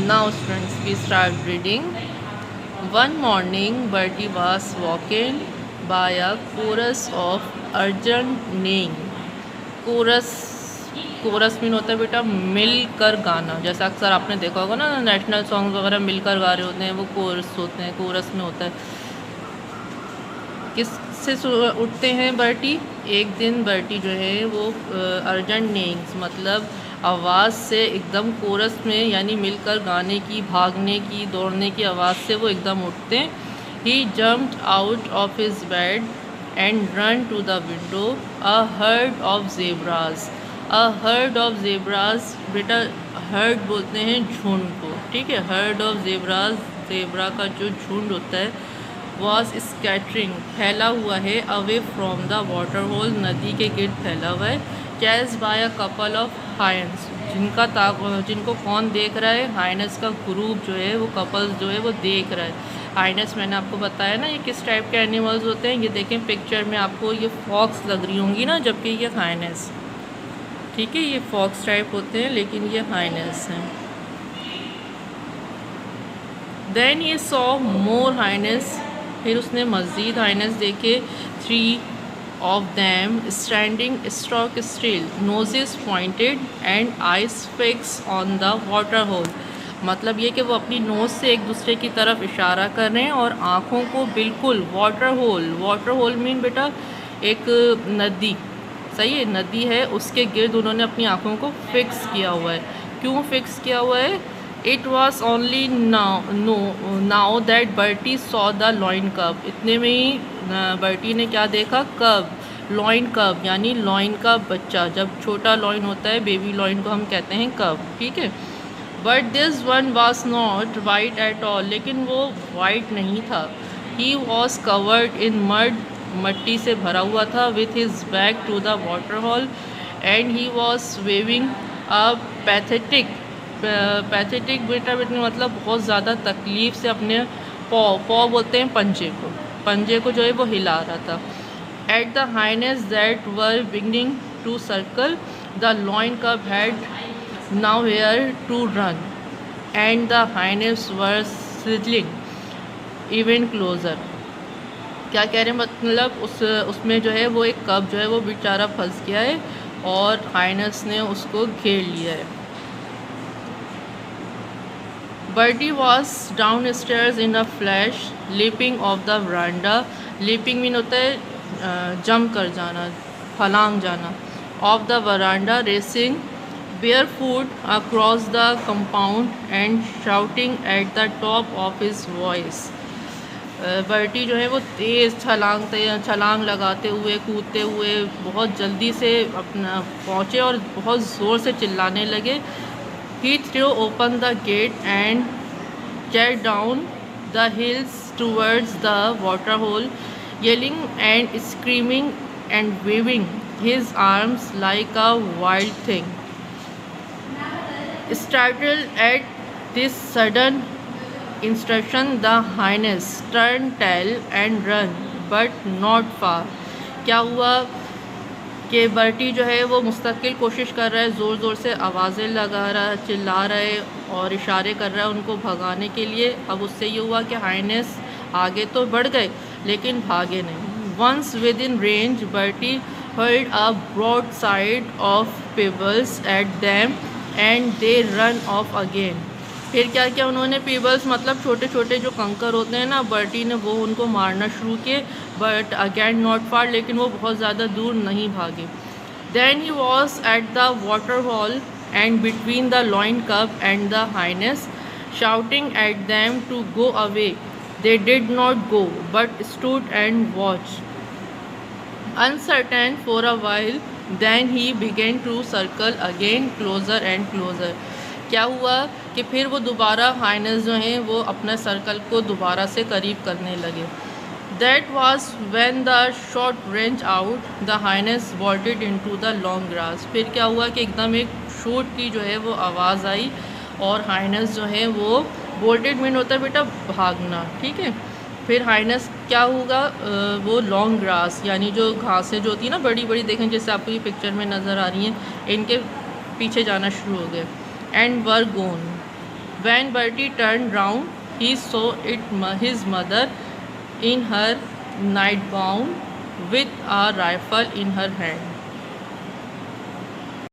Now students, we start reading. One morning, Bertie was walking by a chorus of urgent neighing. Chorus mean होता है बेटा मिलकर गाना। जैसा अक्सर आपने देखा होगा ना, नेशनल सॉन्ग वगैरह मिलकर गा रहे होते हैं, वो कोरस होते हैं, कोरस में होता है। किससे उठते हैं बर्टी? एक दिन बर्टी जो है वो अर्जेंट नेइंग्स मतलब आवाज़ से एकदम कोरस में, यानी मिलकर गाने की, भागने की, दौड़ने की आवाज़ से वो एकदम उठते हैं। He jumped out of his bed and run to the window. A herd of zebras. A herd of zebras बेटा हर्ड बोलते हैं झुंड को, ठीक है। हर्ड ऑफ ज़ेब्रास, ज़ेब्रा का जो झुंड होता है, वॉज स्कैटरिंग फैला हुआ है, away from the water hole, नदी के गिर्द फैला हुआ है। Chased by a couple of hyenas, जिनको कौन देख रहा है? हाइनस का ग्रुप जो है, वो कपल्स जो है वो देख रहा है। हाइनस मैंने आपको बताया ना ये किस टाइप के एनिमल्स होते हैं। ये देखें पिक्चर में आपको ये फॉक्स लग रही होंगी ना, जबकि ये हाइनस, ठीक है, ये फॉक्स टाइप होते हैं, लेकिन ये हाइनस हैं। देन ये सॉ मोर हाइनस, फिर उसने मज़ीद हाइनस देखे। 3 of them standing stock still, noses pointed and eyes fixed on the water hole। मतलब ये कि वो अपनी नोज़ से एक दूसरे की तरफ इशारा कर रहे हैं और आँखों को बिल्कुल वाटर होल मीन बेटा एक नदी, सही है, नदी है, उसके गिर्द उन्होंने अपनी आँखों को फिक्स किया हुआ है। क्यों फिक्स किया हुआ है? It was only now that Bertie saw the lion cub. इतने में ही बर्टी ने क्या देखा? कब, लॉइन कब, यानी लॉइन का बच्चा। जब छोटा लॉइन होता है, बेबी लॉइन को हम कहते हैं कब, ठीक है। But this one was not white at all, लेकिन वो वाइट नहीं था। He was covered in mud, मट्टी से भरा हुआ था। With his back to the water hole and he was waving a pathetic बेटा मतलब बहुत ज़्यादा तकलीफ़ से अपने पॉ बोलते हैं पंजे को जो है वो हिला रहा था। At the hyenas that were beginning to circle, the lion cub had nowhere to run and the hyenas were sizzling even closer. क्या कह रहे हैं? मतलब उसमें जो है वो एक कब जो है वो बेचारा फंस गया है और हाइनेस ने उसको घेर लिया है। Bertie was downstairs in a flash, leaping off the veranda. Leaping mean होता है जंप कर जाना, फलांग जाना। Off the veranda, racing barefoot across the compound and shouting at the top of his voice. Bertie जो है वो तेज़ छलांग लगाते हुए, कूदते हुए बहुत जल्दी से अपना पहुँचे और बहुत ज़ोर से चिल्लाने लगे। He threw open the gate and jet down the hills towards the water hole, yelling and screaming and waving his arms like a wild thing. Startled at this sudden instruction, the highness turned tail and ran, but not far. क्या हुआ कि Bertie जो है वो मुस्तकिल कोशिश कर रहा है, ज़ोर ज़ोर से आवाज़ें लगा रहा है, चिल्ला रहा है और इशारे कर रहा है उनको भगाने के लिए। अब उससे ये हुआ कि हाइनेस आगे तो बढ़ गए लेकिन भागे नहीं। Once within range, Bertie heard a broadside of pebbles at them and they ran off again. फिर क्या किया उन्होंने? पेबल्स मतलब छोटे छोटे जो कंकर होते हैं ना, बर्टी ने वो उनको मारना शुरू किए, बट अगेन नॉट फार, लेकिन वो बहुत ज़्यादा दूर नहीं भागे। Then he was at the water hole and between the lion cub and the hyenas, shouting at them to go away. They did not go but stood and watch uncertain for a while. Then he began to circle again closer and closer. क्या हुआ कि फिर वो दोबारा highness जो हैं वो अपने सर्कल को दोबारा से करीब करने लगे। That was when the shot range out, the hyenas vaulted into the long grass. फिर क्या हुआ कि एकदम एक शूट की जो है वो आवाज़ आई और हाइनेस जो है वो वॉल्टेड मीन होता है बेटा भागना, ठीक है। फिर हाइनेस क्या होगा? वो लॉन्ग ग्रास यानी जो घासें जो होती है ना बड़ी बड़ी, देखें जैसे आपको ये पिक्चर में नज़र आ रही हैं, इनके पीछे जाना शुरू हो गए। And were gone, When Bertie turned round, he saw his mother in her nightgown with a rifle in her hand.